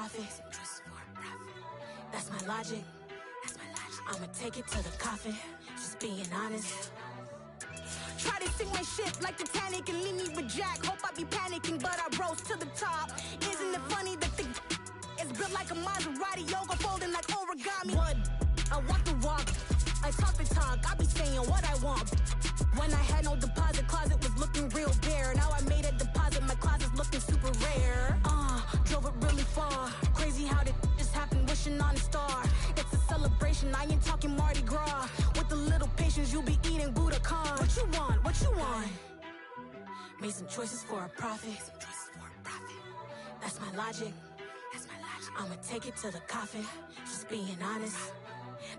profit. That's my logic. I'ma take it to the coffin. Just being honest. Try to sing my shit like Titanic and leave me with Jack. Hope I be panicking, but I rose to the top. Isn't it funny that the is built like a Maserati, yoga folding like origami? What? I walk the walk. I talk the talk. I be saying what I want. When I had no deposit, closet was looking real bare. Now I made a deposit, my closet's looking super rare. Drove it really far. Crazy how did this happen, wishing on a star. It's a celebration, I ain't talking Mardi Gras. With a little patience, you'll be eating Budokan. What you want? What you want? Made some choices for a profit. That's my logic. I'ma take it to the coffin. Just being honest.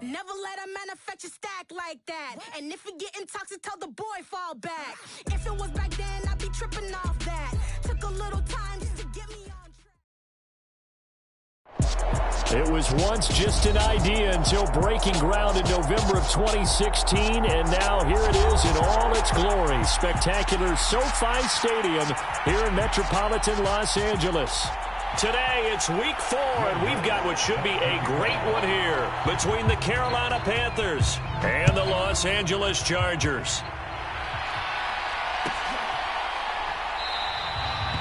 Never let a manufacture stack like that. And if it getting toxic, tell the boy fall back. If it was back then, I'd be tripping off that. Took a little time just to get me on track. It was once just an idea until breaking ground in November of 2016, and now here it is in all its glory. Spectacular SoFi Stadium here in metropolitan Los Angeles. Today, it's week 4, and we've got what should be a great one here between the Carolina Panthers and the Los Angeles Chargers.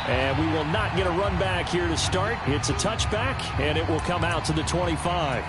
And we will not get a run back here to start. It's a touchback, and it will come out to the 25.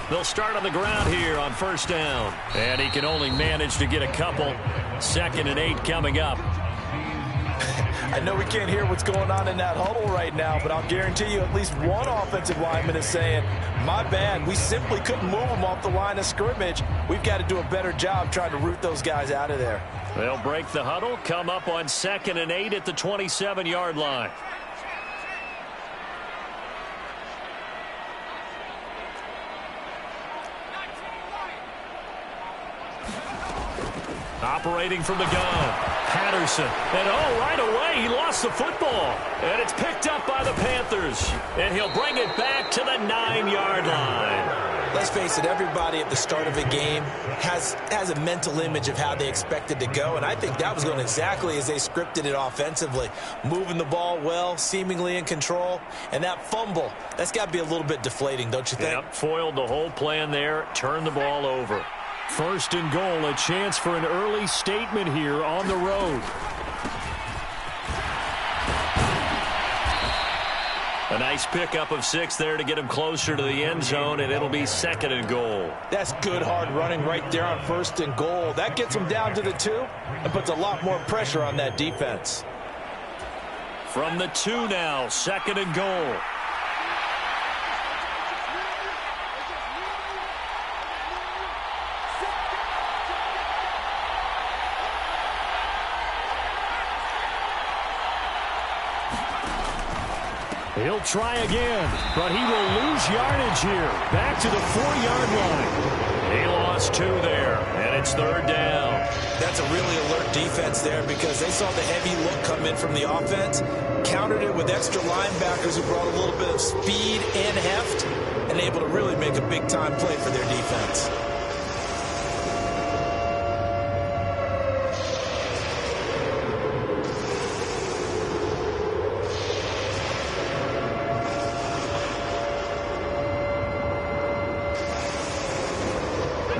They'll start on the ground here on first down. And he can only manage to get a couple. 2nd and 8 coming up. I know we can't hear what's going on in that huddle right now, but I'll guarantee you at least one offensive lineman is saying, my bad, we simply couldn't move them off the line of scrimmage. We've got to do a better job trying to root those guys out of there. They'll break the huddle, come up on 2nd and 8 at the 27-yard line. Operating from the gun, Patterson. And right away, he lost the football. And it's picked up by the Panthers. And he'll bring it back to the 9-yard line. Let's face it, everybody at the start of a game has a mental image of how they expect it to go. And I think that was going exactly as they scripted it offensively. Moving the ball well, seemingly in control. And that fumble, that's got to be a little bit deflating, don't you think? Yep, foiled the whole plan there. Turned the ball over. 1st and goal, a chance for an early statement here on the road. A nice pickup of 6 there to get him closer to the end zone, and it'll be 2nd and goal. That's good hard running right there on 1st and goal. That gets him down to the 2 and puts a lot more pressure on that defense. From the 2 now, 2nd and goal. He'll try again, but he will lose yardage here. Back to the 4-yard line. He lost 2 there, and it's 3rd down. That's a really alert defense there because they saw the heavy look come in from the offense, countered it with extra linebackers who brought a little bit of speed and heft, and able to really make a big-time play for their defense.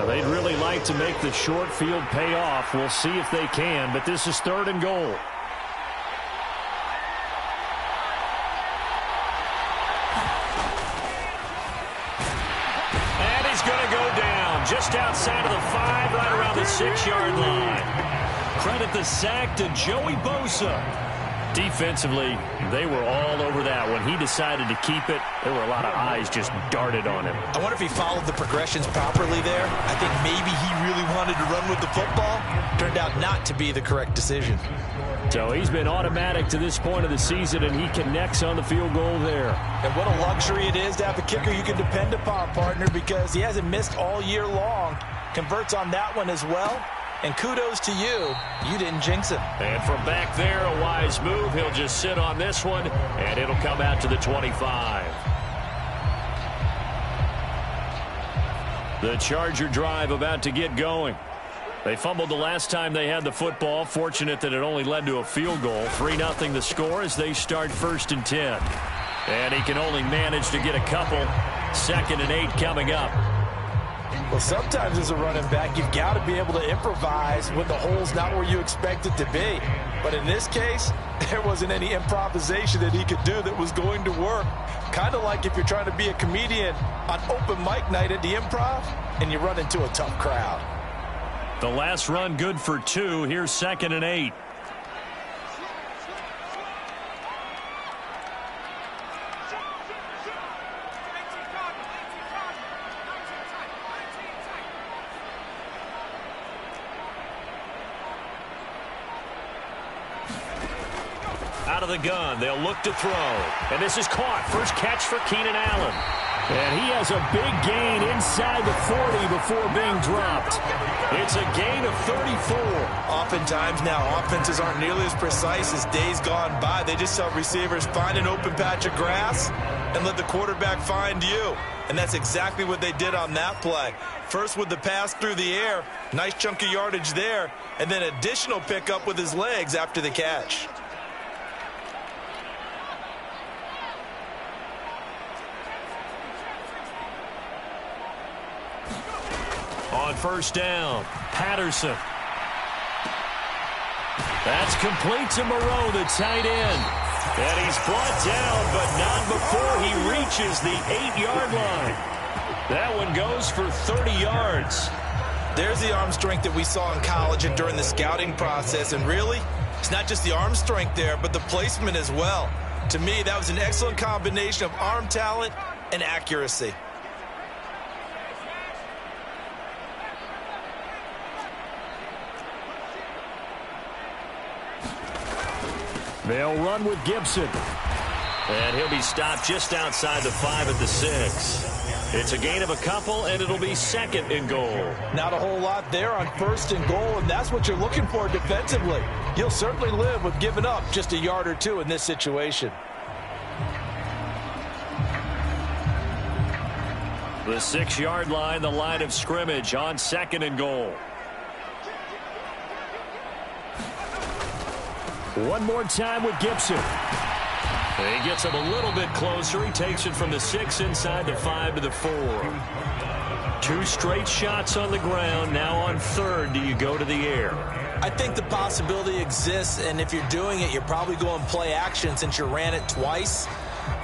They'd really like to make the short field pay off. We'll see if they can, but this is 3rd and goal. And he's going to go down just outside of the 5, right around the 6-yard line. Credit the sack to Joey Bosa. Defensively, they were all over that. When he decided to keep it, there were a lot of eyes just darted on him. I wonder if he followed the progressions properly there. I think maybe he really wanted to run with the football. Turned out not to be the correct decision. So he's been automatic to this point of the season, and he connects on the field goal there. And what a luxury it is to have a kicker you can depend upon, partner, because he hasn't missed all year long. Converts on that one as well. And kudos to you. You didn't jinx him. And from back there, a wise move. He'll just sit on this one, and it'll come out to the 25. The Charger drive about to get going. They fumbled the last time they had the football. Fortunate that it only led to a field goal. 3-0 the score as they start 1st and 10. And he can only manage to get a couple. 2nd and 8 coming up. Well, sometimes as a running back, you've got to be able to improvise when the hole's not where you expect it to be. But in this case, there wasn't any improvisation that he could do that was going to work. Kind of like if you're trying to be a comedian on open mic night at the Improv and you run into a tough crowd. The last run good for 2. Here's 2nd and 8. Out of the gun, they'll look to throw. And this is caught. First catch for Keenan Allen. And he has a big gain inside the 40 before being dropped. It's a gain of 34. Oftentimes now, offenses aren't nearly as precise as days gone by. They just help receivers find an open patch of grass and let the quarterback find you. And that's exactly what they did on that play. First with the pass through the air, nice chunk of yardage there, and then additional pickup with his legs after the catch. On 1st down, Patterson. That's complete to Moreau, the tight end. And he's brought down, but not before he reaches the 8-yard line. That one goes for 30 yards. There's the arm strength that we saw in college and during the scouting process. And really, it's not just the arm strength there, but the placement as well. To me, that was an excellent combination of arm talent and accuracy. They'll run with Gibson. And he'll be stopped just outside the 5 at the 6. It's a gain of a couple, and it'll be 2nd and goal. Not a whole lot there on 1st and goal, and that's what you're looking for defensively. You'll certainly live with giving up just a yard or 2 in this situation. The 6-yard line, the line of scrimmage on 2nd and goal. One more time with Gibson. He gets it a little bit closer. He takes it from the 6 inside the 5 to the 4. 2 straight shots on the ground. Now on 3rd, do you go to the air? I think the possibility exists, and if you're doing it, you're probably going play action since you ran it twice.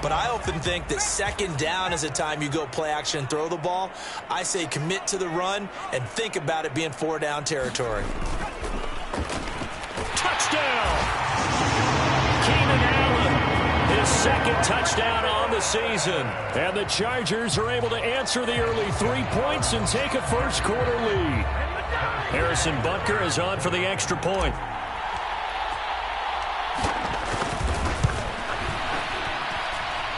But I often think that 2nd down is a time you go play action and throw the ball. I say commit to the run and think about it being 4-down territory. Touchdown! Keenan Allen, his 2nd touchdown on the season. And the Chargers are able to answer the early 3 points and take a 1st quarter lead. Harrison Butker is on for the extra point.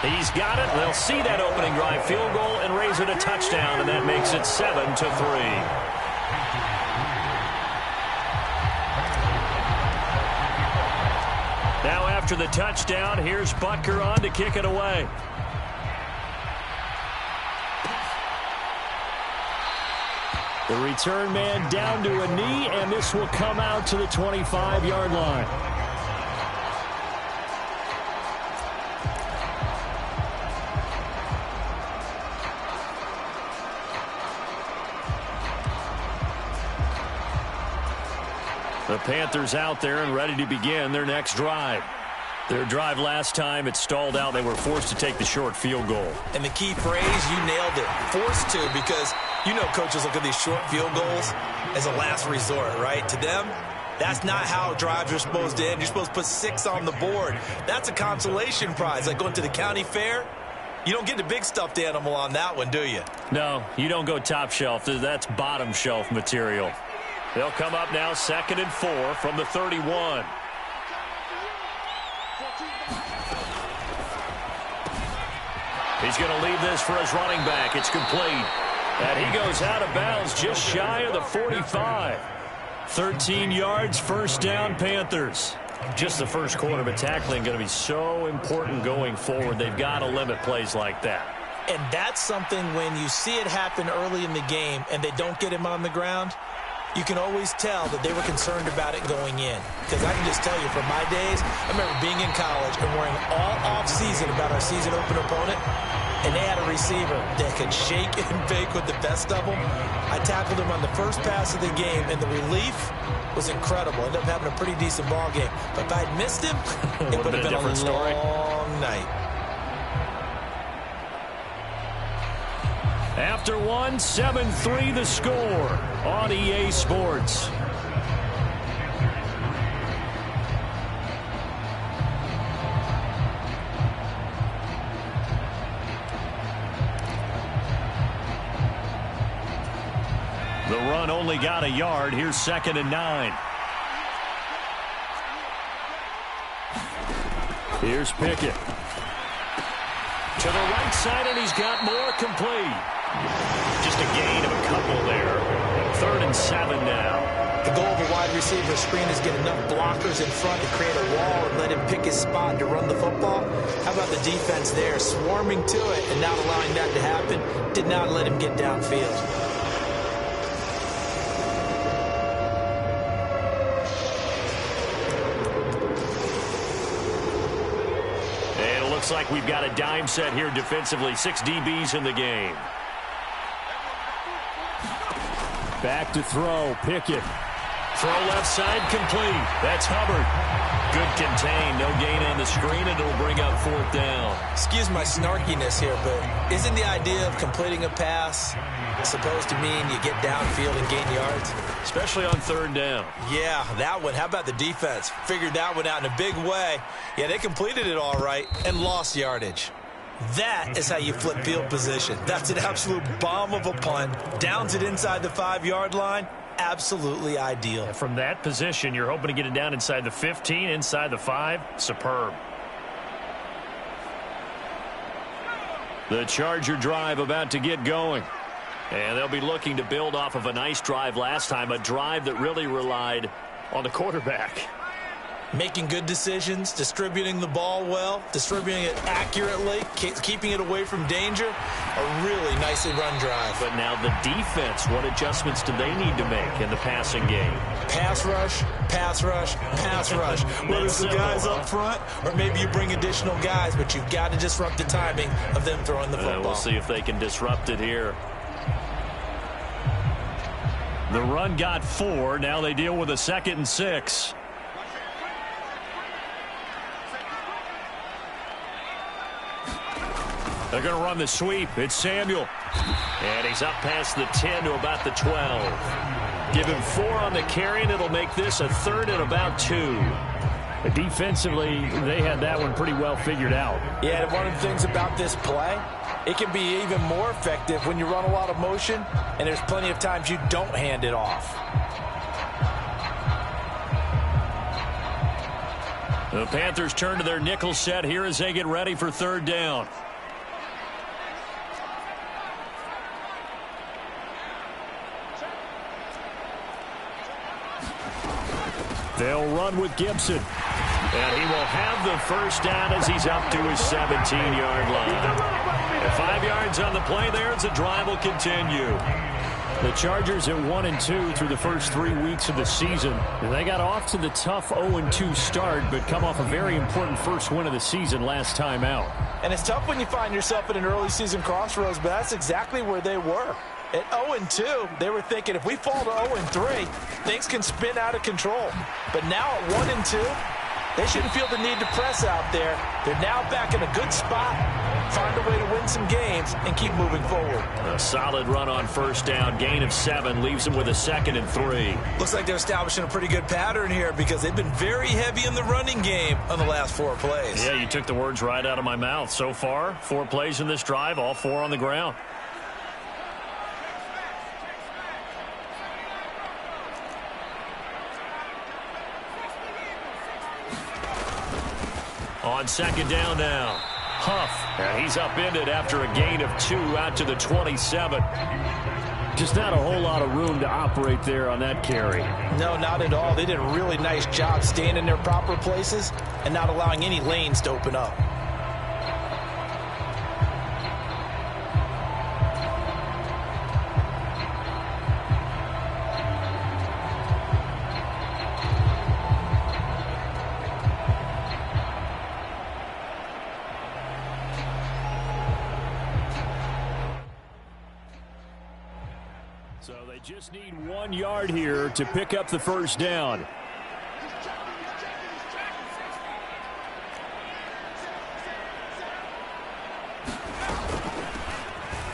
He's got it. They'll see that opening drive field goal and raise it a touchdown, and that makes it 7-3. Now after the touchdown, here's Butker on to kick it away. The return man down to a knee, and this will come out to the 25-yard line. The Panthers out there and ready to begin their next drive. Their drive last time, it stalled out. They were forced to take the short field goal. And the key phrase, you nailed it, forced to, because you know coaches look at these short field goals as a last resort, right? To them, That's not how drives are supposed to end. You're supposed to put 6 on the board. That's a consolation prize, like going to the county fair. You don't get the big stuffed animal on that one, do you? No, you don't go top shelf. That's bottom shelf material. They'll come up now 2nd and 4 from the 31. He's going to leave this for his running back. It's complete. And he goes out of bounds just shy of the 45. 13 yards, first down, Panthers. Just the first quarter, but tackling going to be so important going forward. They've got to limit plays like that. And that's something when you see it happen early in the game and they don't get him on the ground, you can always tell that they were concerned about it going in. Because I can just tell you from my days, I remember being in college and worrying all off-season about our season open opponent, and they had a receiver that could shake and bake with the best of them. I tackled him on the first pass of the game, and the relief was incredible. Ended up having a pretty decent ball game. But if I had missed him, it would have been a different story. Long night. After one, 7-3 the score on EA Sports. The run only got a yard. Here's 2nd and 9. Here's Pickett. To the right side, and he's got more, complete. Just a gain of a couple there. 3rd and 7 now. The goal of a wide receiver screen is get enough blockers in front to create a wall and let him pick his spot to run the football. How about the defense there, swarming to it and not allowing that to happen? Did not let him get downfield. Looks like we've got a dime set here defensively. 6 DBs in the game. Back to throw. Pickett. Throw left side, complete. That's Hubbard. Good contain. No gain on the screen, and it'll bring up 4th down. Excuse my snarkiness here, but isn't the idea of completing a pass supposed to mean you get downfield and gain yards? Especially on 3rd down. Yeah, that one. How about the defense? Figured that one out in a big way. Yeah, they completed it all right and lost yardage. That is how you flip field position. That's an absolute bomb of a punt. Downs it inside the 5-yard line. Absolutely ideal. From that position, you're hoping to get it down inside the 15, inside the 5. Superb. The Charger drive about to get going. And they'll be looking to build off of a nice drive last time, a drive that really relied on the quarterback. Making good decisions, distributing the ball well, distributing it accurately, keeping it away from danger. A really nicely run drive. But now the defense, what adjustments do they need to make in the passing game? Pass rush, pass rush, pass rush. Whether it's the guys up front or maybe you bring additional guys, but you've got to disrupt the timing of them throwing the football. We'll see if they can disrupt it here. The run got 4. Now they deal with a 2nd and 6. They're going to run the sweep. It's Samuel. And he's up past the 10 to about the 12. Give him 4 on the carry, and it'll make this a 3rd and about 2. Defensively, they had that one pretty well figured out. Yeah, and one of the things about this play, it can be even more effective when you run a lot of motion, and there's plenty of times you don't hand it off. The Panthers turn to their nickel set here as they get ready for 3rd down. They'll run with Gibson. And he will have the first down as he's up to his 17-yard line. And 5 yards on the play there as the drive will continue. The Chargers at 1-2 through the first 3 weeks of the season. And they got off to the tough 0-2 start, but come off a very important first win of the season last time out. And it's tough when you find yourself at an early season crossroads, but that's exactly where they were. At 0-2, they were thinking if we fall to 0-3, things can spin out of control. But now at 1-2, they shouldn't feel the need to press out there. They're now back in a good spot. Find a way to win win some games and keep moving forward. A solid run on first down. Gain of 7 leaves them with a 2nd and 3. Looks like they're establishing a pretty good pattern here because they've been very heavy in the running game on the last 4 plays. Yeah, you took the words right out of my mouth. So far, 4 plays in this drive, all 4 on the ground. On 2nd down now. Huff, and he's upended after a gain of 2 out to the 27. Just not a whole lot of room to operate there on that carry. No, not at all. They did a really nice job staying in their proper places and not allowing any lanes to open up. So they just need 1 yard here to pick up the first down.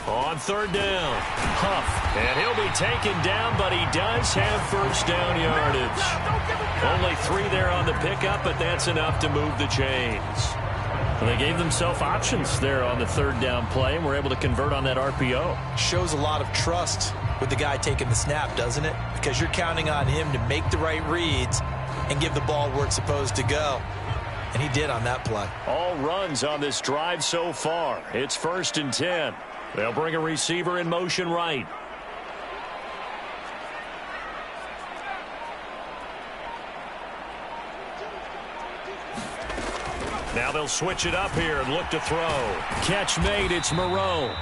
On 3rd down, Huff, and he'll be taken down, but he does have first down yardage. Only 3 there on the pickup, but that's enough to move the chains. And they gave themselves options there on the 3rd down play, and were able to convert on that RPO. Shows a lot of trust with the guy taking the snap, doesn't it? Because you're counting on him to make the right reads and give the ball where it's supposed to go. And he did on that play. All runs on this drive so far. It's 1st and 10. They'll bring a receiver in motion right. Now they'll switch it up here and look to throw. Catch made, it's Moreau.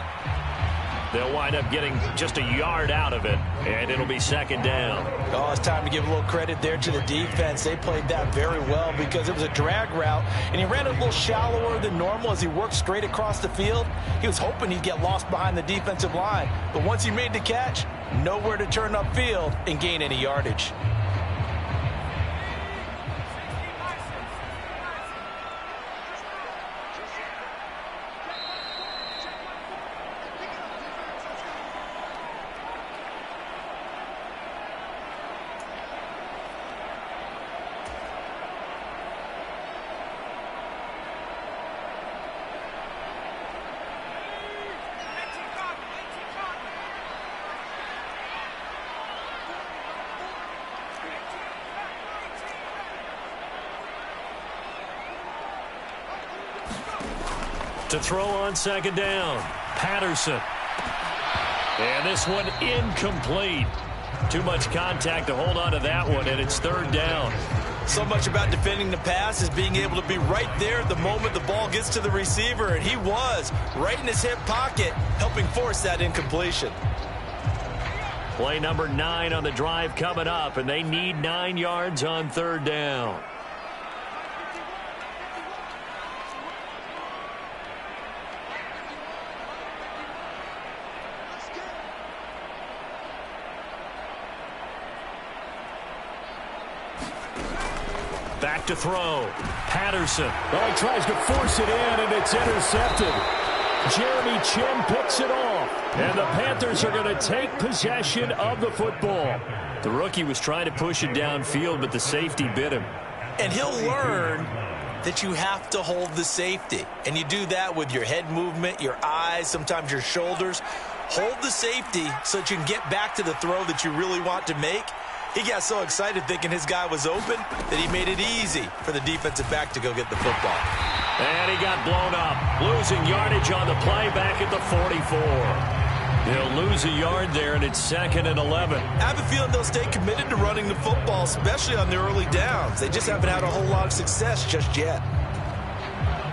They'll wind up getting just a yard out of it, and it'll be 2nd down. Oh, it's time to give a little credit there to the defense. They played that very well because it was a drag route, and he ran a little shallower than normal as he worked straight across the field. He was hoping he'd get lost behind the defensive line, but once he made the catch, nowhere to turn upfield and gain any yardage. To throw on 2nd down, Patterson. And this one incomplete. Too much contact to hold on to that one, and it's 3rd down. So much about defending the pass is being able to be right there the moment the ball gets to the receiver, and he was right in his hip pocket, helping force that incompletion. Play number 9 on the drive coming up, and they need 9 yards on 3rd down. Back to throw. Patterson. Oh, he tries to force it in, and it's intercepted. Jeremy Chinn picks it off. And the Panthers are going to take possession of the football. The rookie was trying to push it downfield, but the safety bit him. And he'll learn that you have to hold the safety. And you do that with your head movement, your eyes, sometimes your shoulders. Hold the safety so that you can get back to the throw that you really want to make. He got so excited thinking his guy was open that he made it easy for the defensive back to go get the football. And he got blown up. Losing yardage on the play back at the 44. They'll lose a yard there, and it's 2nd and 11. I have a feeling they'll stay committed to running the football, especially on the early downs. They just haven't had a whole lot of success just yet.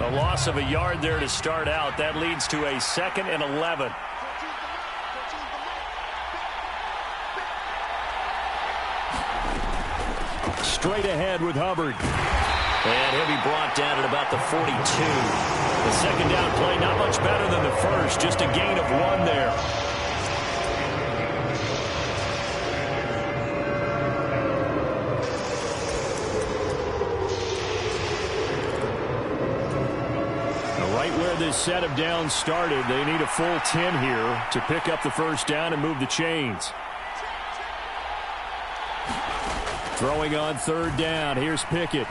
A loss of a yard there to start out. That leads to a 2nd and 11. Straight ahead with Hubbard. And he'll be brought down at about the 42. The 2nd down play not much better than the first. Just a gain of 1 there. Right where before this set of downs started. They need a full 10 here to pick up the first down and move the chains. Throwing on third down. Here's Pickett.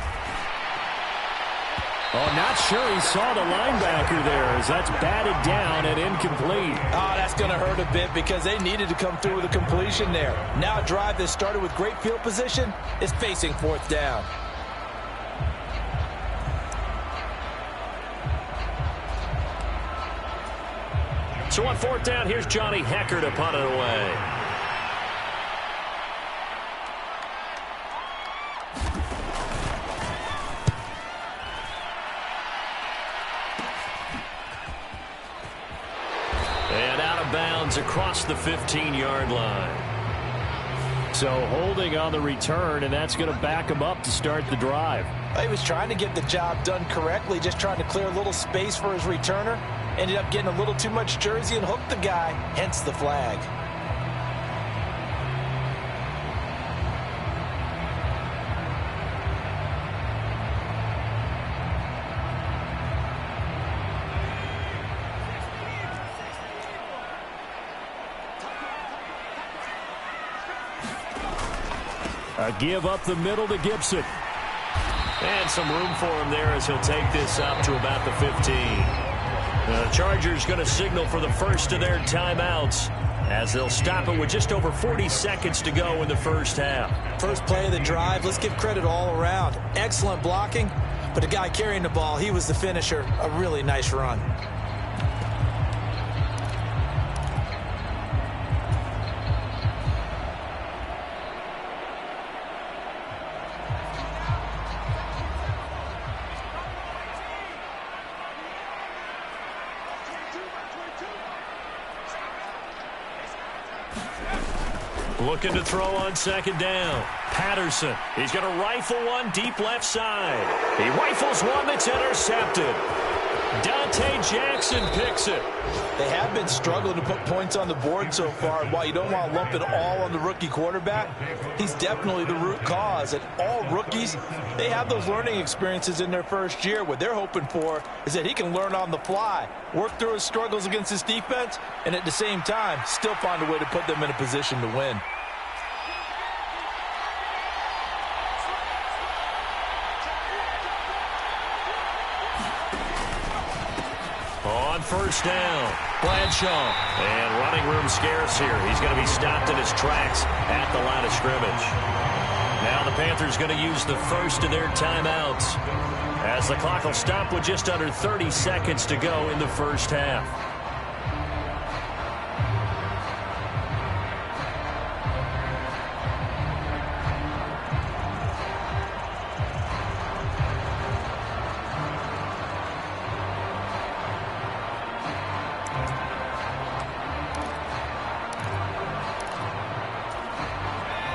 Oh, not sure he saw the linebacker there as that's batted down and incomplete. Oh, that's going to hurt a bit because they needed to come through with a completion there. Now a drive that started with great field position is facing fourth down. So on fourth down, here's Johnny Hekker to punt it away. And out of bounds across the 15-yard line. So holding on the return, and that's going to back him up to start the drive. He was trying to get the job done correctly, just trying to clear a little space for his returner. Ended up getting a little too much jersey and hooked the guy, hence the flag. A give up the middle to Gibson. And some room for him there as he'll take this up to about the 15. The Chargers going to signal for the first of their timeouts as they'll stop it with just over 40 seconds to go in the first half. First play of the drive, let's give credit all around. Excellent blocking, but the guy carrying the ball, he was the finisher. A really nice run. Looking to throw on second down. Patterson. He's going to rifle one deep left side. He rifles one that's intercepted. Dante Jackson picks it. They have been struggling to put points on the board so far. While you don't want to lump it all on the rookie quarterback, he's definitely the root cause. And all rookies, they have those learning experiences in their first year. What they're hoping for is that he can learn on the fly, work through his struggles against his defense, and at the same time, still find a way to put them in a position to win. On first down, Bradshaw. And running room scarce here. He's going to be stopped in his tracks at the line of scrimmage. Now the Panthers going to use the first of their timeouts as the clock will stop with just under 30 seconds to go in the first half.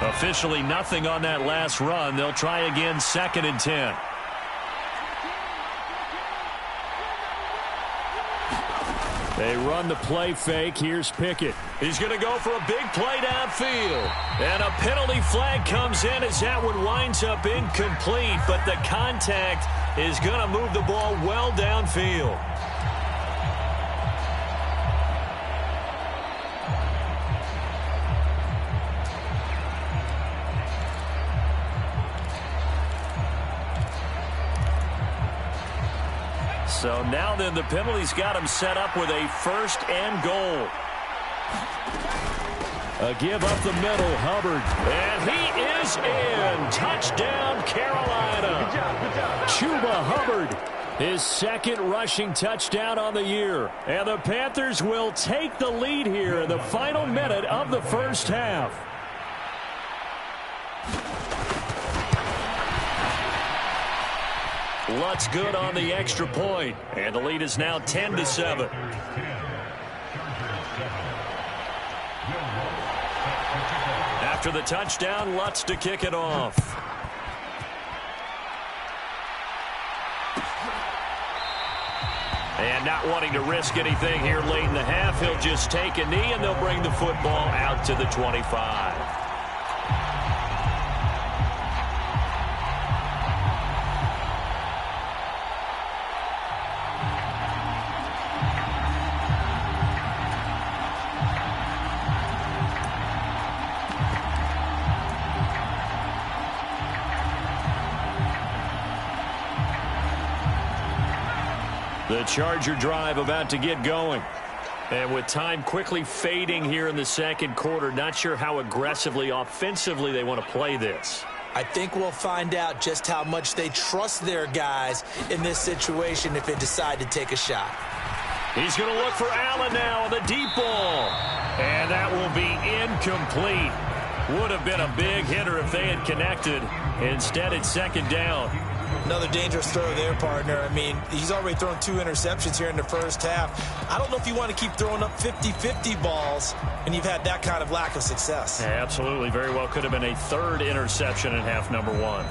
Officially nothing on that last run. They'll try again, 2nd and 10. They run the play fake. Here's Pickett. He's going to go for a big play downfield. And a penalty flag comes in as that one winds up incomplete. But the contact is going to move the ball well downfield. So now then the penalty's got him set up with a 1st and goal. A give up the middle, Hubbard. And he is in. Touchdown, Carolina. Good job. Chuba Hubbard, his 2nd rushing touchdown on the year. And the Panthers will take the lead here in the final minute of the first half. Lutz good on the extra point, and the lead is now 10-7. After the touchdown, Lutz to kick it off. And not wanting to risk anything here late in the half, he'll just take a knee, and they'll bring the football out to the 25. The Charger drive about to get going. And with time quickly fading here in the second quarter, not sure how aggressively, offensively they want to play this. I think we'll find out just how much they trust their guys in this situation if they decide to take a shot. He's going to look for Allen now on the deep ball. And that will be incomplete. Would have been a big hitter if they had connected. Instead, it's second down. Another dangerous throw there, partner. I mean, he's already thrown 2 interceptions here in the first half. I don't know if you want to keep throwing up 50-50 balls, and you've had that kind of lack of success. Yeah, absolutely. Very well could have been a 3rd interception in half number 1.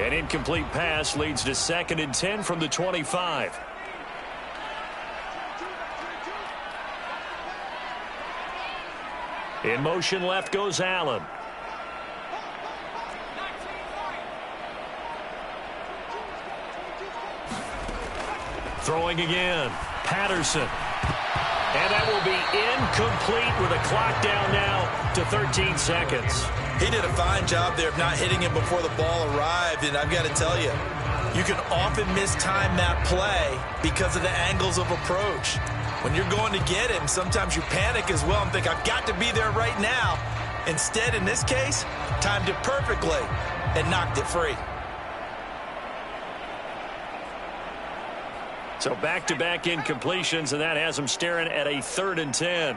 An incomplete pass leads to 2nd and 10 from the 25. In motion left goes Allen. Throwing again. Patterson. And that will be incomplete with a clock down now to 13 seconds. He did a fine job there of not hitting him before the ball arrived, and I've got to tell you, you can often mistime that play because of the angles of approach. When you're going to get him, sometimes you panic as well and think, I've got to be there right now. Instead, in this case, timed it perfectly and knocked it free. So back-to-back incompletions, and that has them staring at a 3rd and 10.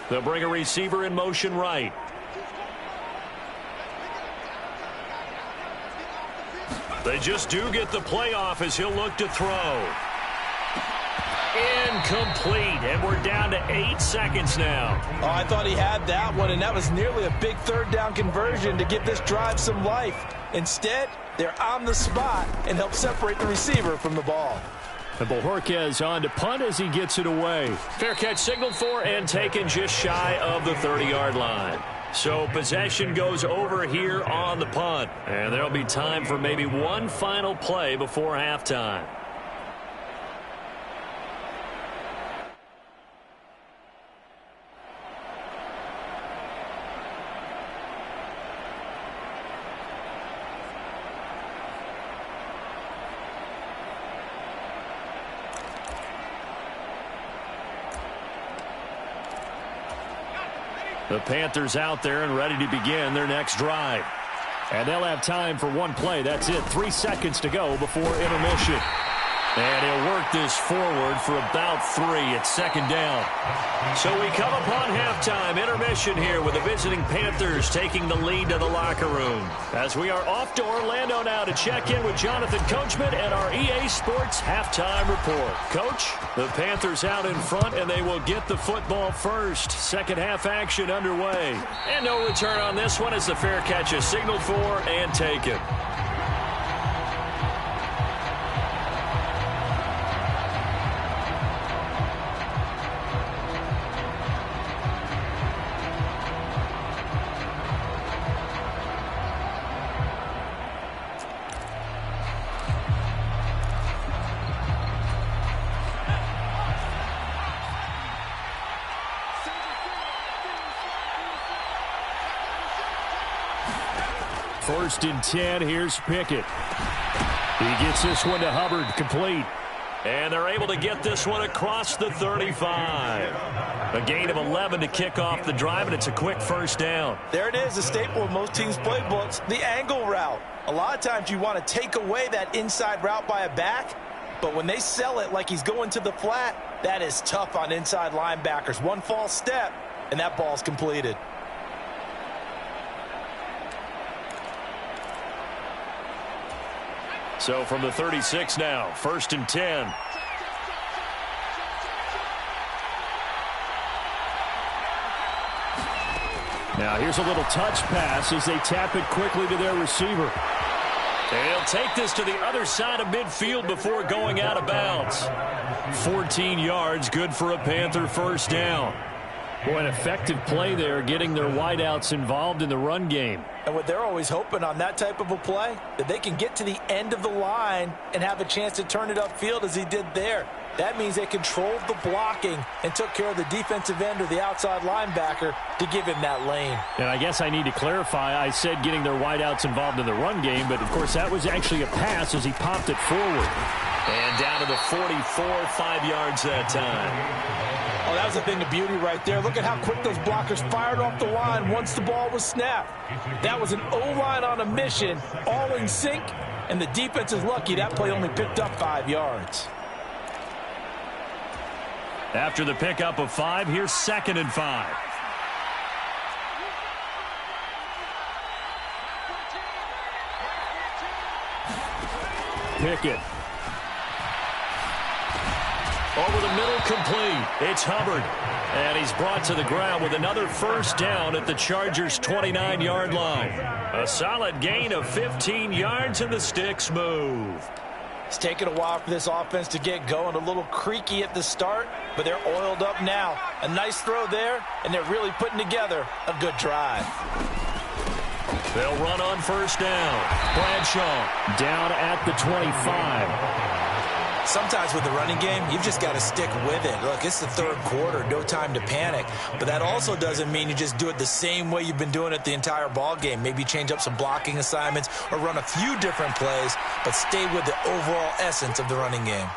They'll bring a receiver in motion right. They just do get the play off as he'll look to throw. Incomplete, and we're down to 8 seconds now. Oh, I thought he had that one, and that was nearly a big 3rd down conversion to give this drive some life. Instead, they're on the spot and help separate the receiver from the ball. And Bojorquez on to punt as he gets it away. Fair catch signaled for and taken just shy of the 30-yard line. So possession goes over here on the punt. And there'll be time for maybe one final play before halftime. The Panthers out there and ready to begin their next drive. And they'll have time for one play. That's it. 3 seconds to go before intermission. And he'll work this forward for about 3 at second down. So we come upon halftime. Intermission here with the visiting Panthers taking the lead to the locker room. As we are off to Orlando now to check in with Jonathan Coachman and our EA Sports halftime report. Coach, the Panthers out in front, and they will get the football first. Second half action underway. And no return on this one as the fair catch is signaled for and taken. First and 10, here's Pickett. He gets this one to Hubbard, complete. And they're able to get this one across the 35. A gain of 11 to kick off the drive, and it's a quick first down. There it is, a staple of most teams' playbooks, the angle route. A lot of times you want to take away that inside route by a back, but when they sell it like he's going to the flat, that is tough on inside linebackers. One false step, and that ball's completed. So from the 36 now, first and 10. Now here's a little touch pass as they tap it quickly to their receiver. And he'll take this to the other side of midfield before going out of bounds. 14 yards, good for a Panther first down. Boy, an effective play there, getting their wideouts involved in the run game. And what they're always hoping on that type of a play, that they can get to the end of the line and have a chance to turn it upfield as he did there. That means they controlled the blocking and took care of the defensive end or the outside linebacker to give him that lane. And I guess I need to clarify, I said getting their wideouts involved in the run game, but of course that was actually a pass as he popped it forward. And down to the 44, 5 yards that time. Oh, that was a thing of beauty right there. Look at how quick those blockers fired off the line once the ball was snapped. That was an O-line on a mission, all in sync, and the defense is lucky that play only picked up 5 yards. After the pickup of 5, here's 2nd and 5. Pickett. Over the middle, complete. It's Hubbard. And he's brought to the ground with another first down at the Chargers' 29-yard line. A solid gain of 15 yards, and the sticks move. It's taken a while for this offense to get going. A little creaky at the start, but they're oiled up now. A nice throw there, and they're really putting together a good drive. They'll run on first down. Bradshaw down at the 25. Sometimes with the running game, you've just got to stick with it. Look, it's the third quarter, no time to panic. But that also doesn't mean you just do it the same way you've been doing it the entire ball game. Maybe change up some blocking assignments or run a few different plays, but stay with the overall essence of the running game.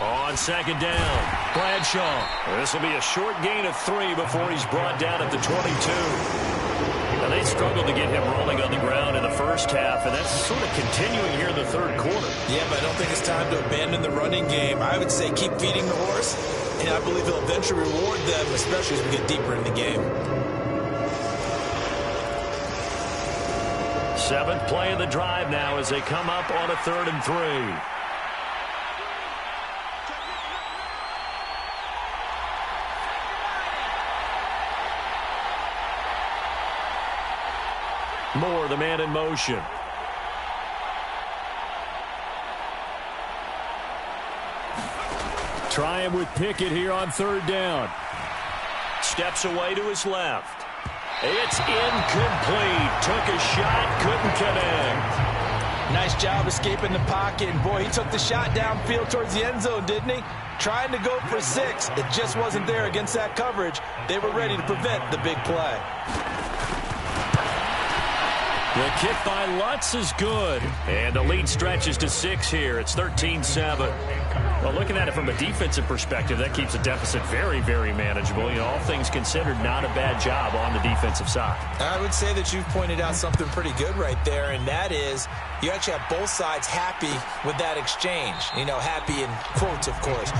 On second down, Bradshaw. This will be a short gain of 3 before he's brought down at the 22. Now, they struggled to get him rolling on the ground in the first half, and that's sort of continuing here in the third quarter. Yeah, but I don't think it's time to abandon the running game. I would say keep feeding the horse, and I believe he'll eventually reward them, especially as we get deeper in the game. 7th play of the drive now as they come up on a 3rd and 3. Moore, the man in motion. Try him with Pickett here on 3rd down. Steps away to his left. It's incomplete. Took a shot, couldn't connect. Nice job escaping the pocket. And boy, he took the shot downfield towards the end zone, didn't he? Trying to go for 6. It just wasn't there against that coverage. They were ready to prevent the big play. The kick by Lutz is good. And the lead stretches to 6 here. It's 13-7. Well, looking at it from a defensive perspective, that keeps the deficit very, very manageable. You know, all things considered, not a bad job on the defensive side. I would say that you've pointed out something pretty good right there, and that is you actually have both sides happy with that exchange. You know, happy in quotes, of course.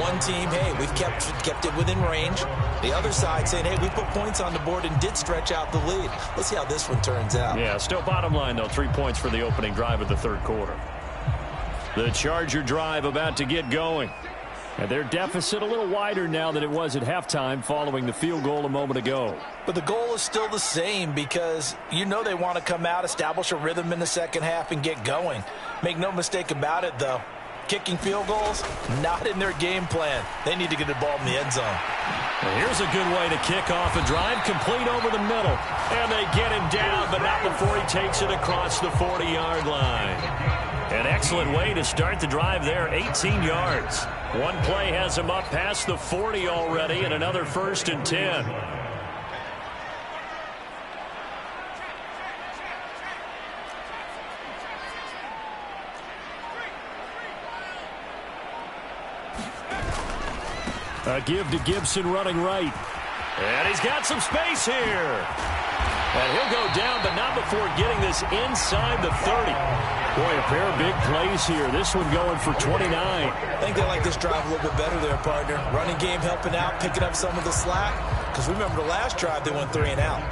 One team, hey, we've kept it within range. The other side saying, hey, we put points on the board and did stretch out the lead. Let's see how this one turns out. Yeah, still bottom line, though, 3 points for the opening drive of the third quarter. The Charger drive about to get going. And their deficit a little wider now than it was at halftime following the field goal a moment ago. But the goal is still the same because you know they want to come out, establish a rhythm in the second half, and get going. Make no mistake about it, though. Kicking field goals, not in their game plan. They need to get the ball in the end zone. Well, here's a good way to kick off a drive, complete over the middle. And they get him down, but not before he takes it across the 40-yard line. An excellent way to start the drive there, 18 yards. One play has him up past the 40 already, and another 1st and 10. A give to Gibson running right. And he's got some space here. And he'll go down, but not before getting this inside the 30. Boy, a pair of big plays here. This one going for 29. I think they like this drive a little bit better there, partner. Running game helping out, picking up some of the slack. Because remember the last drive, they went 3 and out.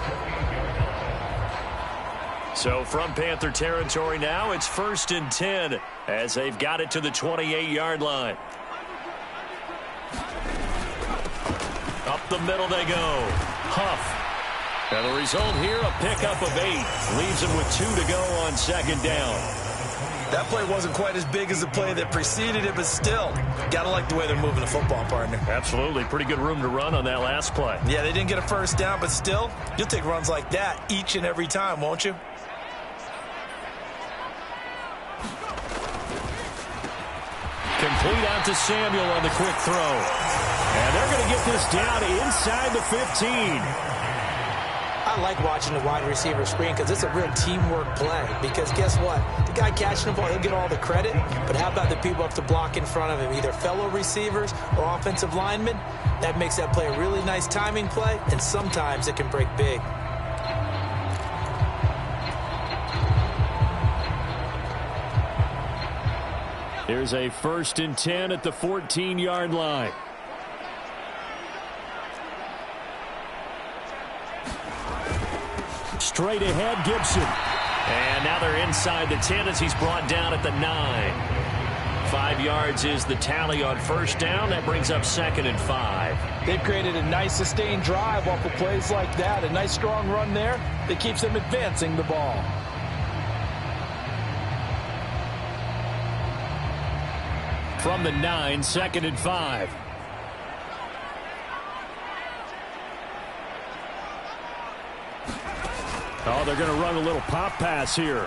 So from Panther territory now, it's 1st and 10 as they've got it to the 28-yard line. Up the middle they go. Huff. And the result here, a pickup of 8. Leaves him with 2 to go on 2nd down. That play wasn't quite as big as the play that preceded it, but still, gotta like the way they're moving the football, partner. Absolutely. Pretty good room to run on that last play. Yeah, they didn't get a first down, but still, you'll take runs like that each and every time, won't you? to Samuel on the quick throw. And they're going to get this down inside the 15. I like watching the wide receiver screen because it's a real teamwork play. Because guess what? The guy catching the ball, he'll get all the credit. But how about the people up to block in front of him, either fellow receivers or offensive linemen? That makes that play a really nice timing play, and sometimes it can break big. Here's a 1st and 10 at the 14-yard line. Straight ahead, Gibson. And now they're inside the 10 as he's brought down at the 9. 5 yards is the tally on 1st down. That brings up 2nd and 5. They've created a nice sustained drive off of plays like that. A nice strong run there that keeps them advancing the ball. From the 9, 2nd and 5. Oh, they're going to run a little pop pass here.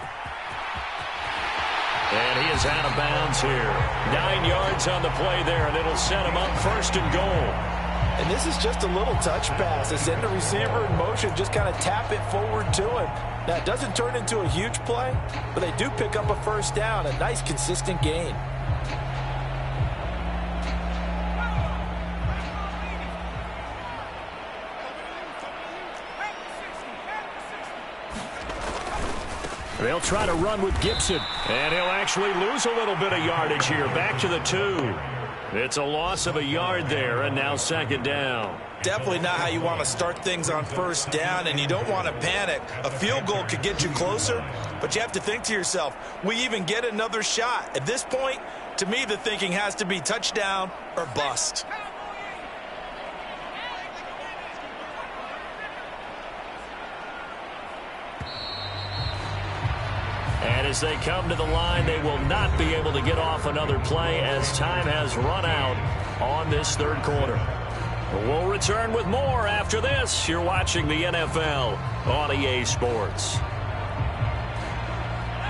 And he is out of bounds here. 9 yards on the play there, and it'll set him up 1st and goal. And this is just a little touch pass. They send the receiver in motion, just kind of tap it forward to him. Now, it doesn't turn into a huge play, but they do pick up a 1st down, a nice, consistent gain. They'll try to run with Gibson. And he'll actually lose a little bit of yardage here. Back to the 2. It's a loss of a yard there, and now 2nd down. Definitely not how you want to start things on 1st down, and you don't want to panic. A field goal could get you closer, but you have to think to yourself, we even get another shot. At this point, to me, the thinking has to be touchdown or bust. And as they come to the line, they will not be able to get off another play as time has run out on this 3rd quarter. We'll return with more after this. You're watching the NFL on EA Sports.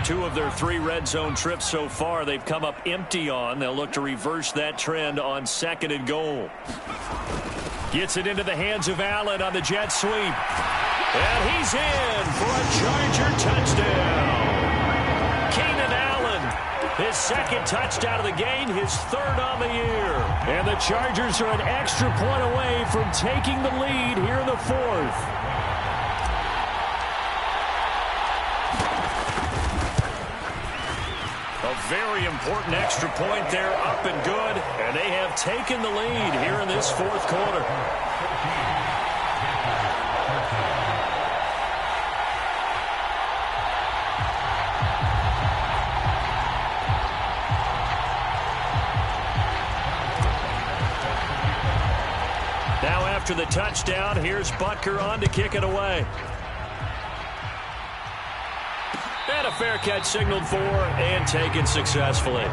2 of their 3 red zone trips so far they've come up empty on. They'll look to reverse that trend on 2nd and goal. Gets it into the hands of Allen on the jet sweep. And he's in for a Charger touchdown. Keenan Allen, his 2nd touchdown of the game, his 3rd on the year. And the Chargers are an extra point away from taking the lead here in the 4th. A very important extra point there, up and good. And they have taken the lead here in this 4th quarter. Now after the touchdown, here's Butker on to kick it away. And a fair catch signaled for and taken successfully.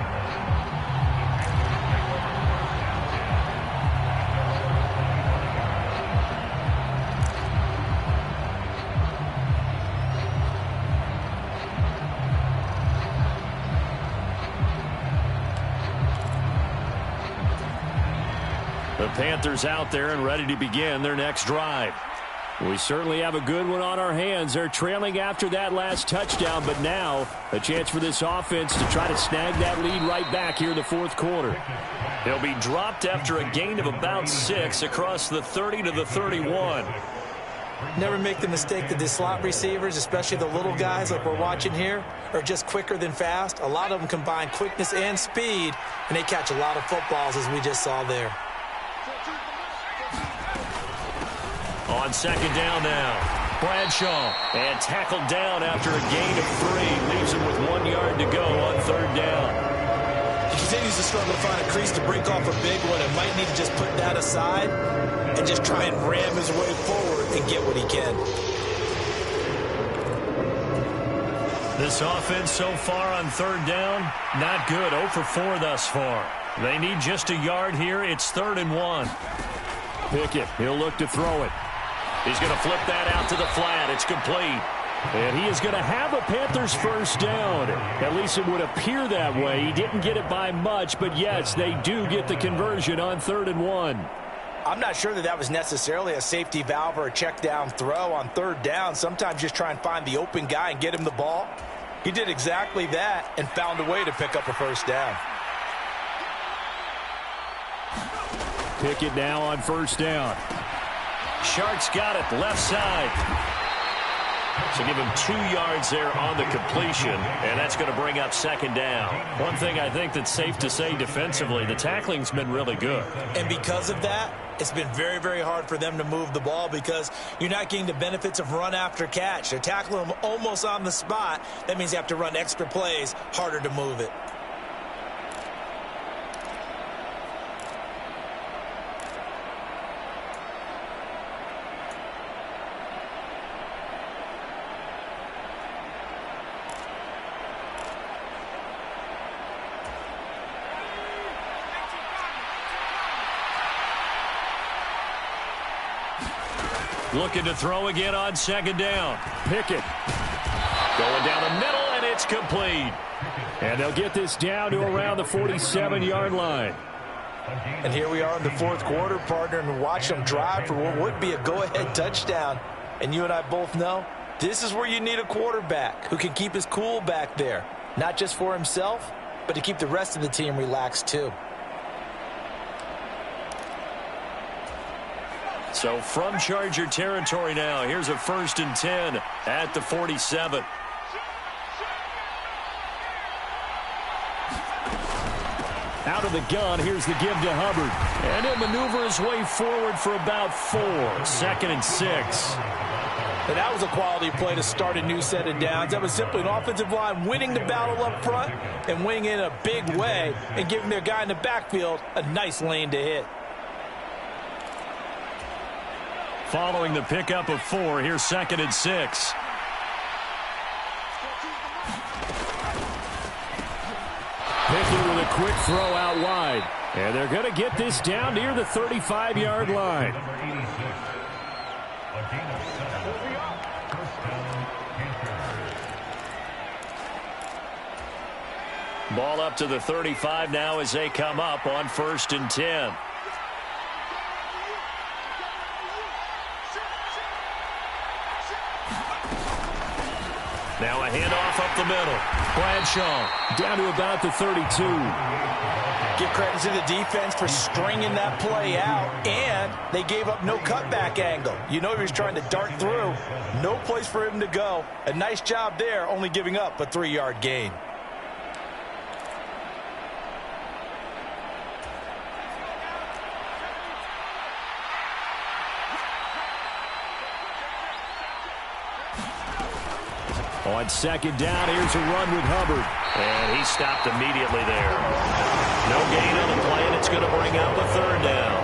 The Panthers out there and ready to begin their next drive. We certainly have a good one on our hands. They're trailing after that last touchdown, but now a chance for this offense to try to snag that lead right back here in the 4th quarter. They'll be dropped after a gain of about 6 across the 30 to the 31. Never make the mistake that the slot receivers, especially the little guys like we're watching here, are just quicker than fast. A lot of them combine quickness and speed, and they catch a lot of footballs as we just saw there. On 2nd down now, Bradshaw, and tackled down after a gain of 3. Leaves him with 1 yard to go on 3rd down. He continues to struggle to find a crease to break off a big one and might need to just put that aside and just try and ram his way forward and get what he can. This offense so far on 3rd down, not good. 0 for 4 thus far. They need just a yard here. It's 3rd and 1. Pickett, he'll look to throw it. He's going to flip that out to the flat. It's complete. And he is going to have a Panthers first down. At least it would appear that way. He didn't get it by much, but yes, they do get the conversion on 3rd and 1. I'm not sure that was necessarily a safety valve or a check down throw on 3rd down. Sometimes just try and find the open guy and get him the ball. He did exactly that and found a way to pick up a first down. Pickett now on 1st down. Sharks got it, left side. So give him 2 yards there on the completion, and that's going to bring up 2nd down. One thing I think that's safe to say defensively, the tackling's been really good. And because of that, it's been very, very hard for them to move the ball because you're not getting the benefits of run after catch. They're tackling them almost on the spot. That means you have to run extra plays, harder to move it. Looking to throw again on 2nd down. Pickett going down the middle, and it's complete. And they'll get this down to around the 47-yard line. And here we are in the 4th quarter, partner, and watch them drive for what would be a go-ahead touchdown. And you and I both know this is where you need a quarterback who can keep his cool back there, not just for himself, but to keep the rest of the team relaxed too. So from Charger territory now, here's a 1st and 10 at the 47. Out of the gun, here's the give to Hubbard. And he'll maneuver his way forward for about 4. 2nd and 6. And that was a quality play to start a new set of downs. That was simply an offensive line winning the battle up front and winning in a big way and giving their guy in the backfield a nice lane to hit. Following the pickup of 4, here's 2nd and 6. Pickett with a quick throw out wide. And they're going to get this down near the 35-yard line. Ball up to the 35 now as they come up on 1st and 10. Now a handoff up the middle. Bradshaw down to about the 32. Give credit to the defense for stringing that play out, and they gave up no cutback angle. You know he was trying to dart through. No place for him to go. A nice job there, only giving up a 3-yard gain. On 2nd down, here's a run with Hubbard. And he stopped immediately there. No gain on the play, and it's going to bring up a 3rd down.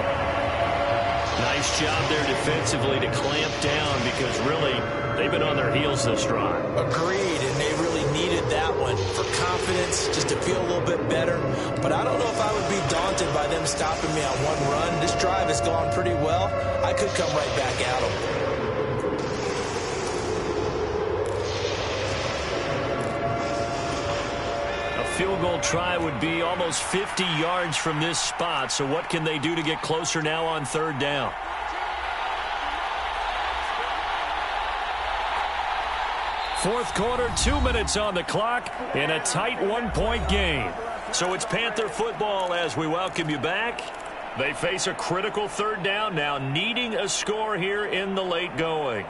Nice job there defensively to clamp down because really they've been on their heels this drive. Agreed, and they really needed that one for confidence, just to feel a little bit better. But I don't know if I would be daunted by them stopping me on one run. This drive has gone pretty well. I could come right back at them. Field goal try would be almost 50 yards from this spot. So what can they do to get closer now on 3rd down? Fourth quarter, 2 minutes on the clock in a tight 1-point game. So it's Panther football as we welcome you back. They face a critical 3rd down now, needing a score here in the late going.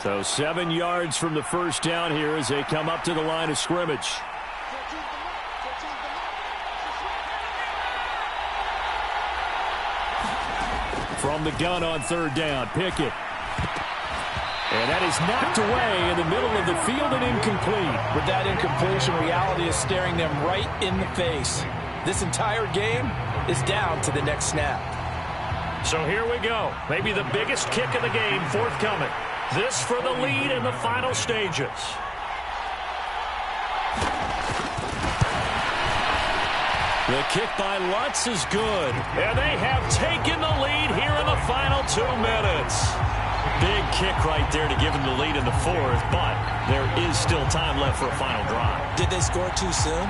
So 7 yards from the first down here as they come up to the line of scrimmage. From the gun on 3rd down, Pickett. And that is knocked away in the middle of the field and incomplete. With that incompletion, reality is staring them right in the face. This entire game is down to the next snap. So here we go. Maybe the biggest kick of the game forthcoming. This for the lead in the final stages. The kick by Lutz is good. And they have taken the lead here in the final 2 minutes. Big kick right there to give them the lead in the fourth, but there is still time left for a final drive. Did they score too soon?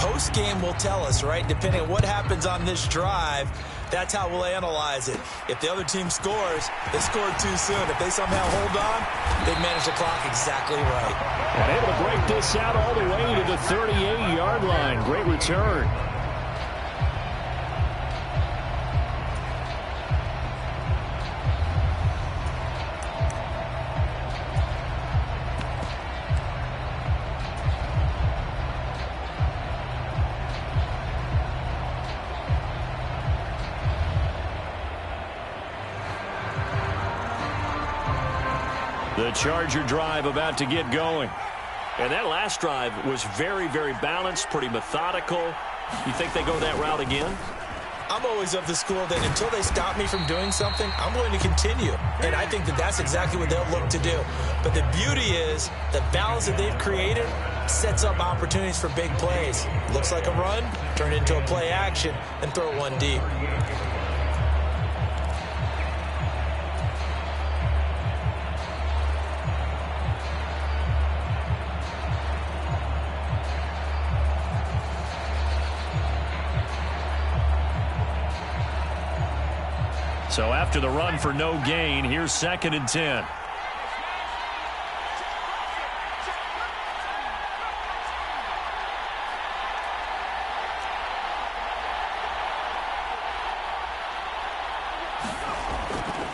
Post-game will tell us, right? Depending on what happens on this drive, that's how we'll analyze it. If the other team scores, they scored too soon. If they somehow hold on, they've managed the clock exactly right. And able to break this out all the way to the 38-yard line. Great return. The Charger drive about to get going. And that last drive was very, very balanced, pretty methodical. You think they go that route again? I'm always of the school that until they stop me from doing something, I'm going to continue. And I think that that's exactly what they'll look to do. But the beauty is the balance that they've created sets up opportunities for big plays. Looks like a run, turn it into a play action, and throw it one deep. So after the run for no gain, here's 2nd and 10.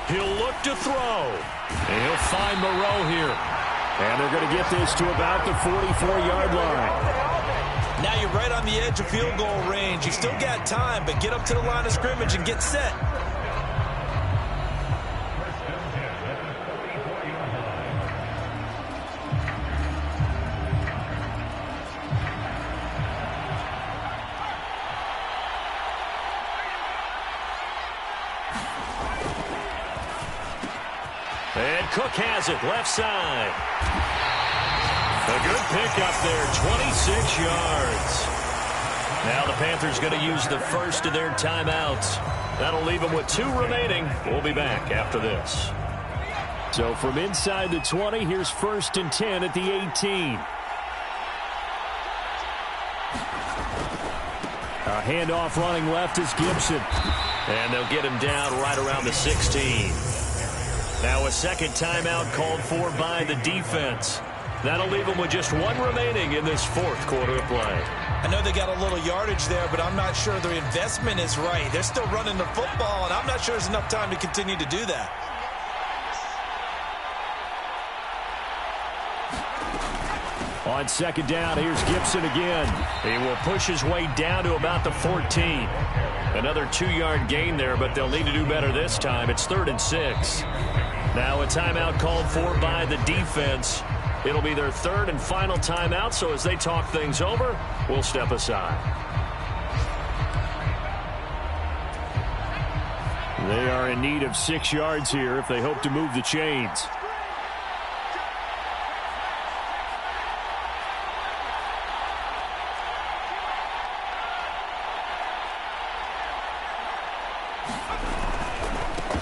He'll look to throw. And he'll find Moreau here. And they're going to get this to about the 44-yard line. Now you're right on the edge of field goal range. You still got time, but get up to the line of scrimmage and get set. And Cook has it, left side. A good pickup there, 26 yards. Now the Panthers going to use the first of their timeouts. That'll leave them with 2 remaining. We'll be back after this. So from inside the 20, here's 1st and 10 at the 18. A handoff running left is Gibson. And they'll get him down right around the 16. Now a second timeout called for by the defense. That'll leave them with just 1 remaining in this 4th quarter of play. I know they got a little yardage there, but I'm not sure their investment is right. They're still running the football, and I'm not sure there's enough time to continue to do that. On 2nd down, here's Gibson again. He will push his way down to about the 14. Another 2-yard gain there, but they'll need to do better this time. It's 3rd and 6. Now a timeout called for by the defense. It'll be their 3rd and final timeout, so as they talk things over, we'll step aside. They are in need of 6 yards here if they hope to move the chains.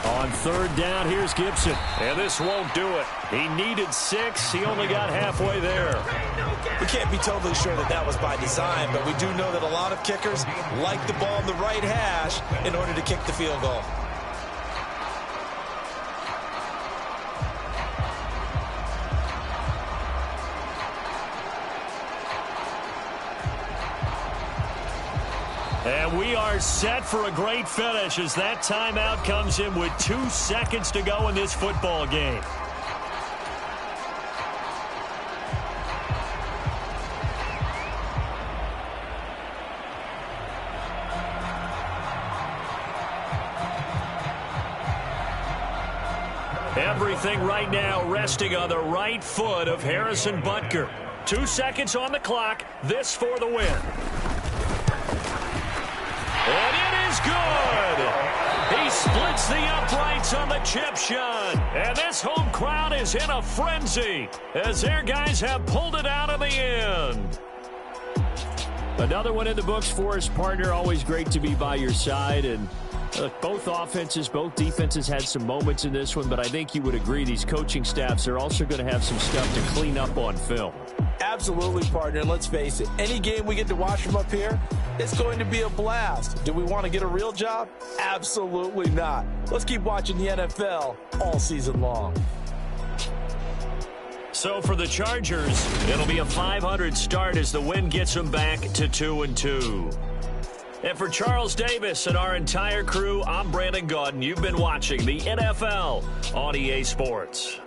On 3rd down, here's Gibson. And this won't do it. He needed 6. He only got halfway there. We can't be totally sure that that was by design, but we do know that a lot of kickers like the ball in the right hash in order to kick the field goal. And we are set for a great finish as that timeout comes in with 2 seconds to go in this football game. Everything right now resting on the right foot of Harrison Butker. 2 seconds on the clock. This for the win. And it is good. He splits the uprights on the chip shot. And this home crowd is in a frenzy as their guys have pulled it out of the end. Another one in the books for us, partner. Always great to be by your side. And both offenses, both defenses had some moments in this one, but I think you would agree these coaching staffs are also going to have some stuff to clean up on film. Absolutely, partner. And let's face it, any game we get to watch from up here, it's going to be a blast. Do we want to get a real job? Absolutely not. Let's keep watching the NFL all season long. So for the Chargers, it'll be a .500 start as the win gets them back to 2-2. And for Charles Davis and our entire crew, I'm Brandon Gaudin. You've been watching the NFL on EA Sports.